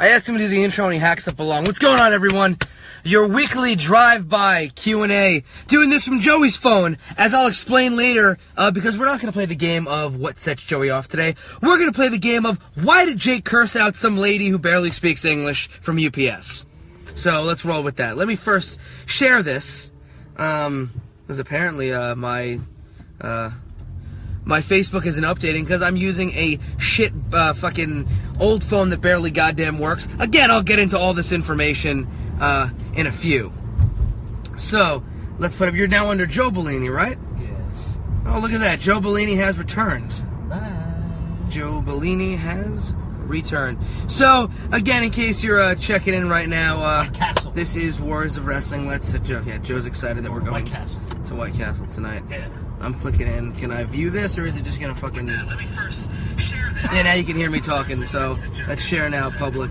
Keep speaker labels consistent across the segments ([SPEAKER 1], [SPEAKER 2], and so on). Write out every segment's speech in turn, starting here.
[SPEAKER 1] I asked him to do the intro and he hacks up along. What's going on, everyone? Your weekly drive-by Q&A. Doing this from Joey's phone, as I'll explain later, because we're not going to play the game of what sets Joey off today. We're going to play the game of why did Jake curse out some lady who barely speaks English from UPS. So let's roll with that. Let me first share this. Because apparently my Facebook isn't updating because I'm using a shit fucking old phone that barely goddamn works. Again, I'll get into all this information in a few. So, let's put up, you're now under Joe Bellini, right?
[SPEAKER 2] Yes.
[SPEAKER 1] Oh, look at that. Joe Bellini has returned.
[SPEAKER 2] Bye.
[SPEAKER 1] Joe Bellini has returned. So, again, in case you're checking in right now,
[SPEAKER 2] Castle.
[SPEAKER 1] This is Wars of Wrestling. Let's Joe's excited that we're going to White Castle tonight.
[SPEAKER 2] Yeah.
[SPEAKER 1] I'm clicking in. Can I view this, or is it just gonna fucking...
[SPEAKER 3] Let me first share this.
[SPEAKER 1] Yeah, now you can hear me talking, so let's share now, public.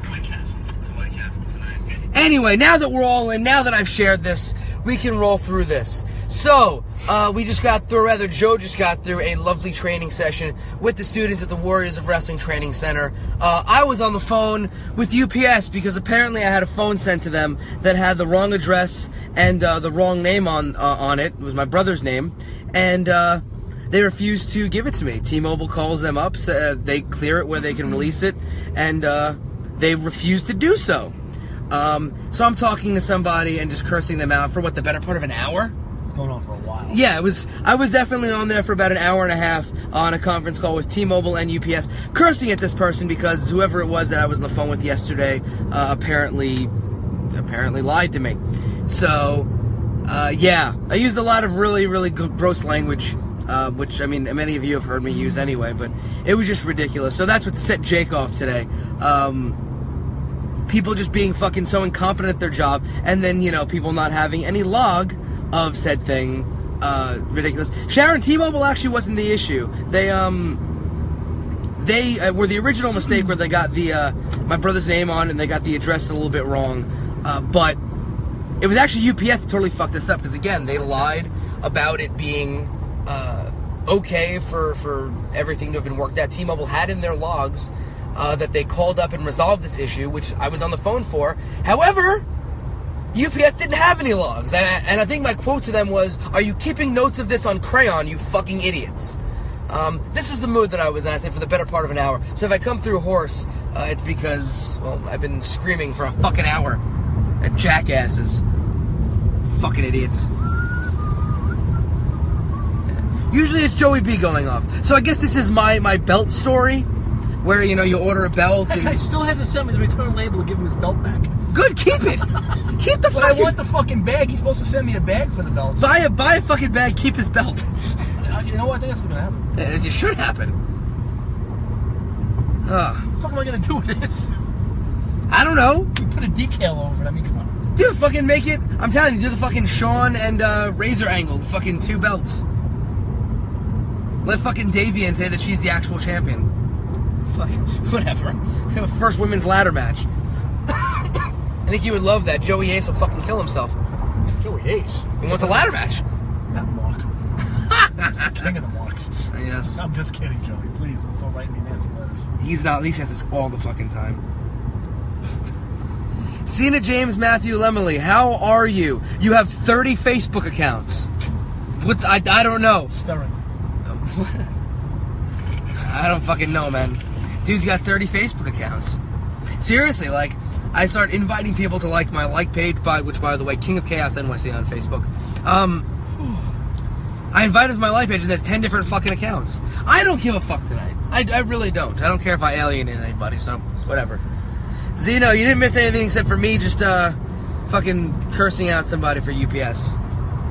[SPEAKER 1] Anyway, now that we're all in, now that I've shared this, we can roll through this. So, Joe just got through a lovely training session with the students at the Warriors of Wrestling Training Center. I was on the phone with UPS because apparently I had a phone sent to them that had the wrong address and the wrong name on it. It was my brother's name. And they refused to give it to me. T-Mobile calls them up, they clear it where they can release it, and they refuse to do so. So I'm talking to somebody and just cursing them out for the better part of an hour?
[SPEAKER 2] It's going on for a while.
[SPEAKER 1] Yeah, I was definitely on there for about an hour and a half on a conference call with T-Mobile and UPS, cursing at this person because whoever it was that I was on the phone with yesterday apparently lied to me. So... yeah, I used a lot of really, really gross language, which, I mean, many of you have heard me use anyway, but it was just ridiculous. So that's what set Jake off today. People just being fucking so incompetent at their job, and then, people not having any log of said thing. Ridiculous. Sharon, T-Mobile actually wasn't the issue. They were the original mistake where they got my brother's name on and they got the address a little bit wrong, but... It was actually UPS that totally fucked us up because, again, they lied about it being okay for everything to have been worked out. T-Mobile had in their logs that they called up and resolved this issue, which I was on the phone for. However, UPS didn't have any logs. And I think my quote to them was, "Are you keeping notes of this on crayon, you fucking idiots?" This was the mood that I was in, I say, for the better part of an hour. So if I come through hoarse, it's because, well, I've been screaming for a fucking hour at jackasses. Fucking idiots. Usually it's Joey B going off. So I guess this is my belt story, where, you order a belt and...
[SPEAKER 2] That guy still hasn't sent me the return label to give him his belt back.
[SPEAKER 1] Good, keep it! Keep the
[SPEAKER 2] But I want the fucking bag. He's supposed to send me a bag for the belt.
[SPEAKER 1] Buy a fucking bag, keep his belt.
[SPEAKER 2] You know what? I think that's what's gonna happen.
[SPEAKER 1] It should happen.
[SPEAKER 2] What the fuck am I gonna do with this?
[SPEAKER 1] I don't know.
[SPEAKER 2] You put a decal over it. I mean, come on.
[SPEAKER 1] Dude, fucking make it. I'm telling you, do the fucking Sean and Razor angle. Fucking 2 belts. Let fucking Davian say that she's the actual champion. Fuck, whatever. First women's ladder match. I think you would love that. Joey Ace will fucking kill himself.
[SPEAKER 2] Joey Ace?
[SPEAKER 1] He wants a ladder match.
[SPEAKER 2] That mark. That's the king of the marks.
[SPEAKER 1] Yes.
[SPEAKER 2] I'm just kidding, Joey. Please, don't write me nasty letters.
[SPEAKER 1] He's not. He says this all the fucking time. Cena James Matthew Lemley, how are you? You have 30 Facebook accounts. What's I don't know.
[SPEAKER 2] Stirring.
[SPEAKER 1] I don't fucking know, man. Dude's got 30 Facebook accounts. Seriously, I start inviting people to my like page, which, by the way, King of Chaos NYC on Facebook. I invited to my like page, and there's 10 different fucking accounts. I don't give a fuck tonight. I really don't. I don't care if I alienate anybody, so whatever. Zeno, you didn't miss anything except for me just fucking cursing out somebody for UPS.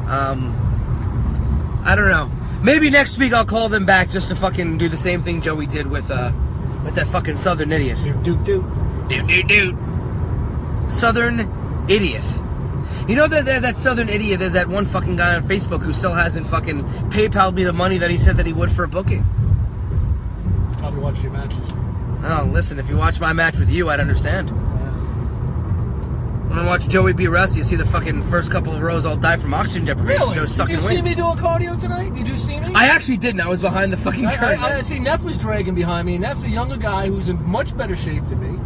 [SPEAKER 1] I don't know. Maybe next week I'll call them back just to fucking do the same thing Joey did with that fucking Southern idiot.
[SPEAKER 2] Doot.
[SPEAKER 1] Southern idiot. You know that Southern idiot, there's that one fucking guy on Facebook who still hasn't fucking PayPal'd me the money that he said that he would for a booking.
[SPEAKER 2] Probably watched your matches.
[SPEAKER 1] Oh, listen, if you watch my match with you, I'd understand. When I watch Joey B. Russ, you see the fucking first couple of rows all die from oxygen deprivation.
[SPEAKER 2] Really?
[SPEAKER 1] Those sucking
[SPEAKER 2] Did you
[SPEAKER 1] wins.
[SPEAKER 2] see me doing cardio tonight? Did you see me?
[SPEAKER 1] I actually didn't. I was behind the fucking curtain.
[SPEAKER 2] I see Neff was dragging behind me, and Neff's a younger guy who's in much better shape than me.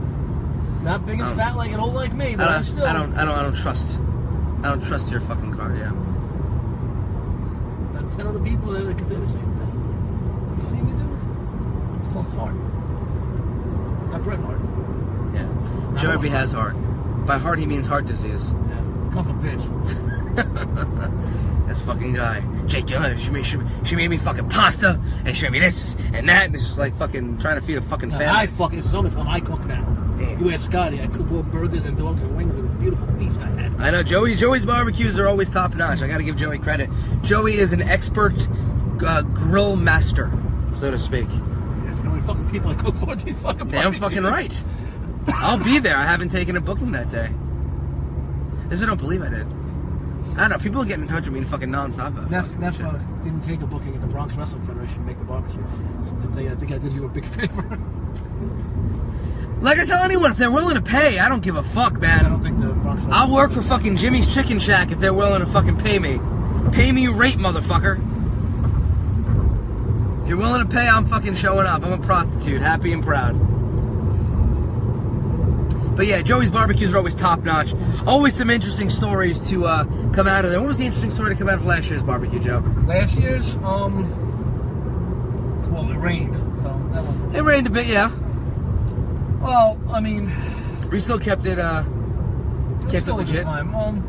[SPEAKER 2] Not big and fat like an old like me, but I
[SPEAKER 1] don't trust your fucking card. Yeah.
[SPEAKER 2] About 10 other people that can say the same thing. You see me do it? It's called heart. Not Bret Hart.
[SPEAKER 1] Yeah. Joey B has heart. By heart he means heart disease.
[SPEAKER 2] Yeah. Come a bitch.
[SPEAKER 1] This fucking guy. Jake, you know, she made me fucking pasta, and she made me this and that, and it's just like fucking trying to feed a fucking family.
[SPEAKER 2] It's summertime. I cook now. Damn. You ask Scotty, I cook all burgers and dogs and wings and a beautiful feast I had.
[SPEAKER 1] I know, Joey's barbecues are always top notch. I gotta give Joey credit. Joey is an expert grill master, so to speak.
[SPEAKER 2] Yeah, you know how many fucking people I cook for these fucking barbecues?
[SPEAKER 1] Damn fucking right. I'll be there. I haven't taken a booking that day. This I don't believe I did. I don't know. People are getting in touch with me fucking nonstop.
[SPEAKER 2] Neff didn't take a booking at the Bronx Wrestling Federation to make the barbecues. I think I did you a big favor.
[SPEAKER 1] Like I tell anyone, if they're willing to pay, I don't give a fuck, man.
[SPEAKER 2] I don't think the Bronx Wrestling
[SPEAKER 1] I'll work for fucking Jimmy's Chicken Shack if they're willing to fucking pay me. Pay me rate, motherfucker. If you're willing to pay, I'm fucking showing up. I'm a prostitute, happy and proud. But yeah, Joey's barbecues are always top notch. Always some interesting stories to come out of there. What was the interesting story to come out of last year's barbecue, Joe?
[SPEAKER 2] Last year's, well, it rained, so that wasn't.
[SPEAKER 1] It rained a bit, yeah.
[SPEAKER 2] Well, I mean,
[SPEAKER 1] we still kept it legit.
[SPEAKER 2] Time.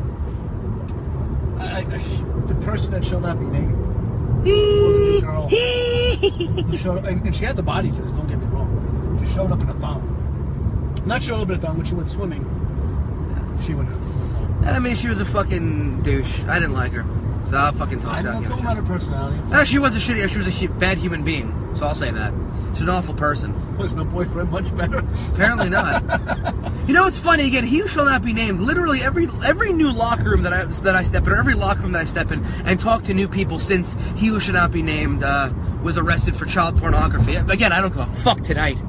[SPEAKER 2] The person that shall not be named was the girl who showed, and she had the body for this. Don't get me wrong. She showed up in a thong. Not showed up in a thong when she went swimming. She went in a thong.
[SPEAKER 1] I mean, she was a fucking douche. I didn't like her, so I'll fucking talk.
[SPEAKER 2] I'm not talking about her personality.
[SPEAKER 1] She was she was a bad human being. So I'll say that. She's an awful person.
[SPEAKER 2] Was my boyfriend much better?
[SPEAKER 1] Apparently not. You know, it's funny, again, he shall not be named. Literally every new locker room that I step in, or every locker room that I step in and talk to new people since he who should not be named was arrested for child pornography. Again, I don't give a fuck tonight.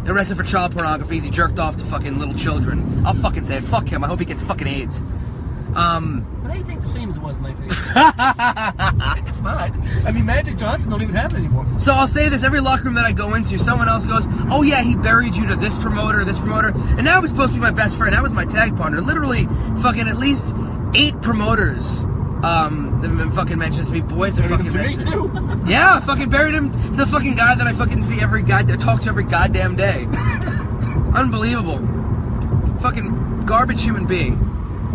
[SPEAKER 1] Arrested for child pornography. He jerked off to fucking little children. I'll fucking say it. Fuck him. I hope he gets fucking AIDS.
[SPEAKER 2] But I think the same as it was in 1980. It's not. I mean, Magic Johnson don't even have it anymore.
[SPEAKER 1] So I'll say this, every locker room that I go into, someone else goes, oh yeah, he buried you to this promoter, and now he's supposed to be my best friend. That was my tag partner. Literally, fucking at least 8 promoters fucking mentions to me. Boys have fucking mentioned
[SPEAKER 2] me too.
[SPEAKER 1] Yeah, I fucking buried him to the fucking guy that I fucking see talk to every goddamn day. Unbelievable. Fucking garbage human being.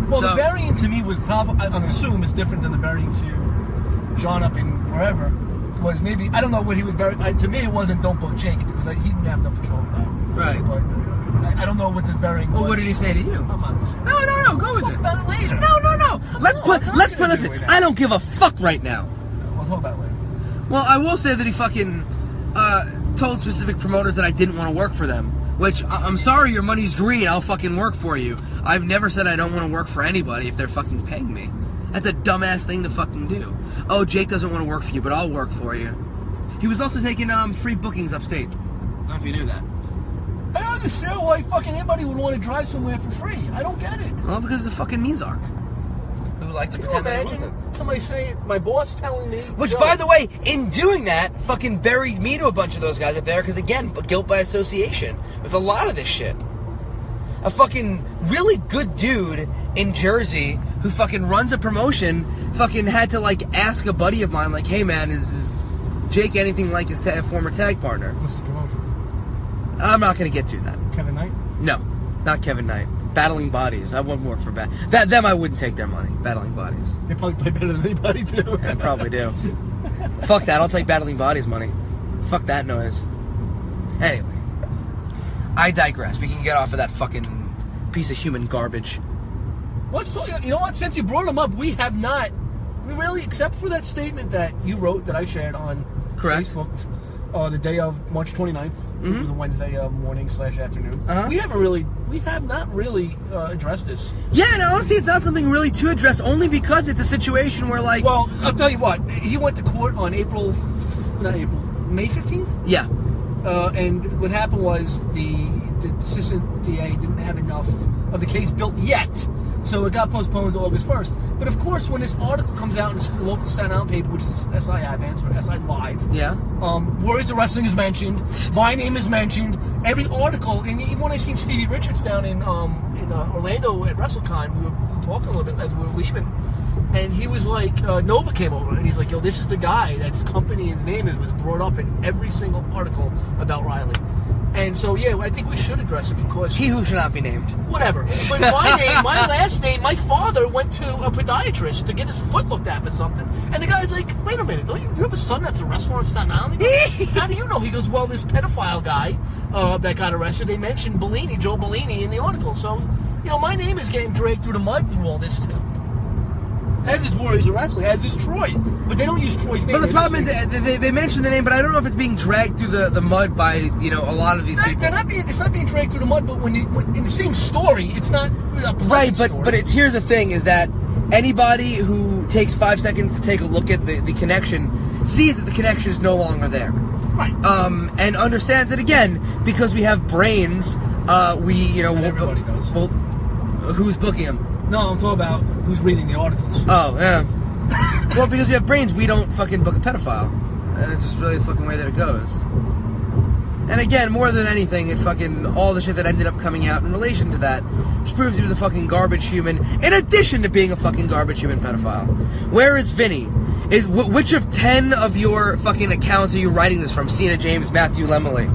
[SPEAKER 2] Well, the burying to me was probably, I'm going to assume it's different than the burying to John up in wherever. Was maybe, I don't know what he was buried. To me, it wasn't Don't Book Jake, because he didn't have no control of that.
[SPEAKER 1] Right.
[SPEAKER 2] But I don't know what the burying was.
[SPEAKER 1] Well, what did he say to you?
[SPEAKER 2] I'm not going to say.
[SPEAKER 1] No, go with it.
[SPEAKER 2] We'll talk about it later.
[SPEAKER 1] No. Let's put listen, I don't give a fuck right now.
[SPEAKER 2] We'll talk about it later.
[SPEAKER 1] Well, I will say that he fucking told specific promoters that I didn't want to work for them. Which, I'm sorry, your money's green, I'll fucking work for you. I've never said I don't want to work for anybody if they're fucking paying me. That's a dumbass thing to fucking do. Oh, Jake doesn't want to work for you, but I'll work for you. He was also taking free bookings upstate. I don't know if you knew that.
[SPEAKER 2] I don't understand why fucking anybody would want to drive somewhere for free. I don't get it.
[SPEAKER 1] Well, because of the fucking Mizark. Who like to pretend that it wasn't.
[SPEAKER 2] Somebody say, my boss telling me.
[SPEAKER 1] Which, by the way, in doing that, fucking buried me to a bunch of those guys up there, because again, guilt by association with a lot of this shit. A fucking really good dude in Jersey who fucking runs a promotion fucking had to like ask a buddy of mine, like, hey man, is Jake anything like his former tag partner?
[SPEAKER 2] What's the promotion?
[SPEAKER 1] I'm not going to get to that.
[SPEAKER 2] Kevin Knight?
[SPEAKER 1] No, not Kevin Knight. Battling Bodies. I wouldn't work for them. I wouldn't take their money. Battling Bodies.
[SPEAKER 2] They probably play better than anybody too.
[SPEAKER 1] I probably do. Fuck that. I'll take Battling Bodies money. Fuck that noise. Anyway, I digress. We can get off of that fucking piece of human garbage.
[SPEAKER 2] You know what? Since you brought him up, we really, except for that statement that you wrote that I shared on Facebook. The day of March 29th, it was a Wednesday morning/afternoon. We have not really addressed this.
[SPEAKER 1] Yeah, and honestly, it's not something really to address, only because it's a situation where, like...
[SPEAKER 2] Well, I'll tell you what, he went to court on May 15th?
[SPEAKER 1] Yeah.
[SPEAKER 2] And what happened was the assistant DA didn't have enough of the case built yet, so it got postponed to August 1st. But of course, when this article comes out in the local Staten Island paper, which is SI Advance or SI Live,
[SPEAKER 1] yeah,
[SPEAKER 2] Warriors of Wrestling is mentioned, my name is mentioned, every article, and even when I seen Stevie Richards down in Orlando at WrestleCon, we were talking a little bit as we were leaving, and he was like, Nova came over, and he's like, yo, this is the guy that's company, his name was brought up in every single article about Riley. And so, yeah, I think we should address it because...
[SPEAKER 1] He who should not be named.
[SPEAKER 2] Whatever. But my name, my last name, my father went to a podiatrist to get his foot looked at for something. And the guy's like, wait a minute, don't you have a son that's a wrestler in Staten Island? How do you know? He goes, well, this pedophile guy that got arrested, they mentioned Bellini, Joe Bellini, in the article. So, my name is getting dragged through the mud through all this, too. As is Warriors of Wrestling, as is Troy. But they don't use Troy's name.
[SPEAKER 1] But the problem is, they mention the name, but I don't know if it's being dragged through the mud by, a lot of these people.
[SPEAKER 2] It's not being dragged through the mud, but when in the same story, it's not a
[SPEAKER 1] right,
[SPEAKER 2] story.
[SPEAKER 1] But here's the thing, is that anybody who takes 5 seconds to take a look at the connection sees that the connection is no longer there.
[SPEAKER 2] Right.
[SPEAKER 1] And understands it, again, because we have brains,
[SPEAKER 2] everybody does.
[SPEAKER 1] Well, who's booking them?
[SPEAKER 2] No, I'm talking about who's reading the articles.
[SPEAKER 1] Oh, yeah. Well, because we have brains, we don't fucking book a pedophile. And it's just really the fucking way that it goes. And again, more than anything, it fucking, all the shit that ended up coming out in relation to that just proves he was a fucking garbage human, in addition to being a fucking garbage human pedophile. Where is Vinny? Which of 10 of your fucking accounts are you writing this from? Cena, James, Matthew, Lemley?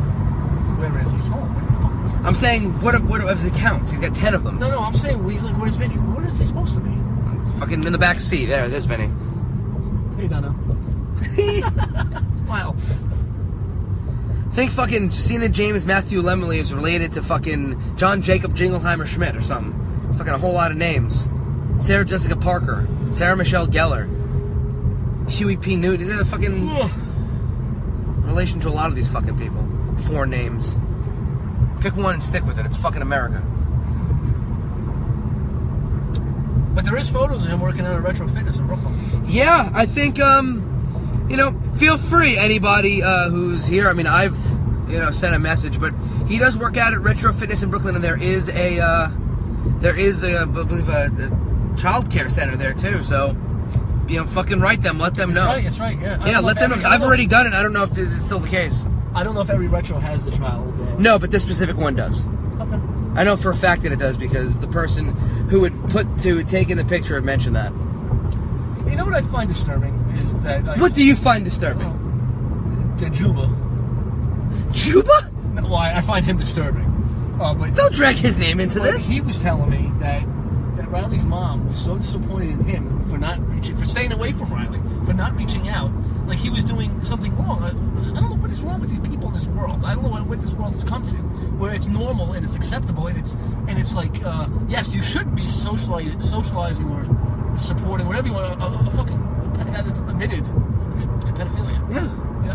[SPEAKER 2] Where is he? He's home. What the fuck was it?
[SPEAKER 1] I'm saying, what of his accounts? He's got 10 of them.
[SPEAKER 2] No, I'm saying, he's like, where's Vinny? Where is he supposed to be?
[SPEAKER 1] Fucking in the back seat. There's Vinny.
[SPEAKER 2] Hey, Donna. Smile.
[SPEAKER 1] Think fucking Cena, James, Matthew, Lemley is related to fucking John Jacob Jingleheimer Schmidt or something. Fucking a whole lot of names. Sarah Jessica Parker. Sarah Michelle Gellar. Huey P. Newton. Is that a fucking relation to a lot of these fucking people? 4 names. Pick one and stick with it. It's fucking America.
[SPEAKER 2] But there is photos of him working out at Retro Fitness in Brooklyn.
[SPEAKER 1] Yeah, I think, feel free, anybody who's here. I mean, I've, sent a message, but he does work out at Retro Fitness in Brooklyn, and there is I believe, a child care center there, too, so, fucking write them, let them know.
[SPEAKER 2] That's right, yeah.
[SPEAKER 1] Yeah, let them know, 'cause I've already done it. I don't know if it's still the case.
[SPEAKER 2] I don't know if every Retro has the child.
[SPEAKER 1] No, but this specific one does.
[SPEAKER 2] Okay.
[SPEAKER 1] I know for a fact that it does, because the person who had taken the picture had mentioned that.
[SPEAKER 2] You know what I find disturbing is that...
[SPEAKER 1] What do you find disturbing?
[SPEAKER 2] The Juba.
[SPEAKER 1] Juba?
[SPEAKER 2] No, well, I find him disturbing. But
[SPEAKER 1] don't drag his name into this.
[SPEAKER 2] He was telling me that Riley's mom was so disappointed in him for staying away from Riley, for not reaching out. Like he was doing something wrong. I don't know what is wrong with these people in this world. I don't know what this world has come to, where it's normal and it's acceptable and it's like yes, you should be socializing or supporting whatever you want. A fucking guy that's admitted to pedophilia.
[SPEAKER 1] Yeah.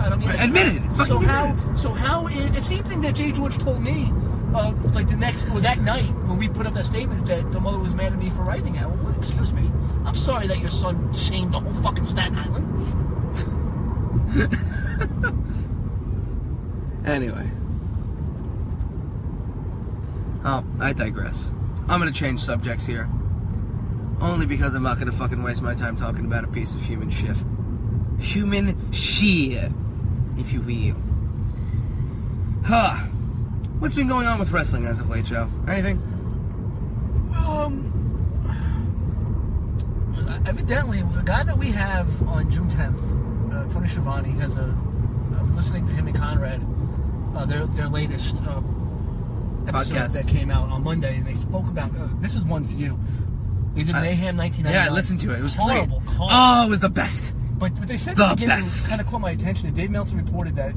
[SPEAKER 2] I don't mean
[SPEAKER 1] admitted.
[SPEAKER 2] So how is the same thing that Jay George told me? Like that night when we put up that statement that the mother was mad at me for writing it. Well, excuse me. I'm sorry that your son shamed the whole fucking Staten Island.
[SPEAKER 1] Anyway. Oh, I digress. I'm gonna change subjects here. Only because I'm not gonna fucking waste my time talking about a piece of human shit. Human shit, if you will. Huh. What's been going on with wrestling as of late, Joe? Anything?
[SPEAKER 2] Evidently, the guy that we have on June 10th, Tony Schiavone, I was listening to him and Conrad, their latest episode
[SPEAKER 1] podcast
[SPEAKER 2] that came out on Monday, and they spoke about, this is one for you. They did Mayhem 1999.
[SPEAKER 1] Yeah, I listened to it. It was
[SPEAKER 2] horrible.
[SPEAKER 1] Oh, it was the best.
[SPEAKER 2] But they said
[SPEAKER 1] the
[SPEAKER 2] at the beginning,
[SPEAKER 1] best.
[SPEAKER 2] Kind of caught my attention, and Dave Meltzer reported that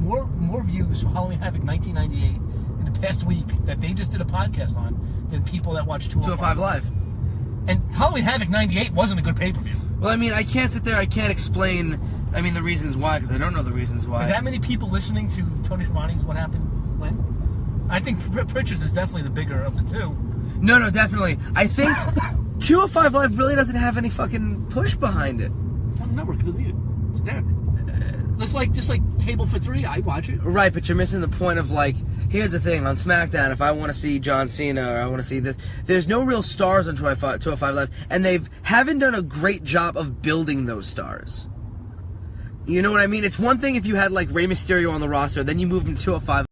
[SPEAKER 2] more views for Halloween Havoc 1998 in the past week that they just did a podcast on than people that watched 205
[SPEAKER 1] Live.
[SPEAKER 2] And Halloween Havoc 98 wasn't a good pay-per-view.
[SPEAKER 1] Well, I mean, I can't sit there, I can't explain, the reasons why, because I don't know the reasons why.
[SPEAKER 2] Is that many people listening to Tony Schiavone's What Happened When? I think Pritchard's is definitely the bigger of the two.
[SPEAKER 1] No, definitely. I think 205 Live really doesn't have any fucking push behind it.
[SPEAKER 2] It's on the network, it doesn't need it. It's there. Just like Table for Three, I watch it.
[SPEAKER 1] Right, but you're missing the point of, like, here's the thing, on SmackDown, if I want to see John Cena or I want to see this, there's no real stars on 205 Live, and they haven't done a great job of building those stars. You know what I mean? It's one thing if you had, like, Rey Mysterio on the roster, then you move him to 205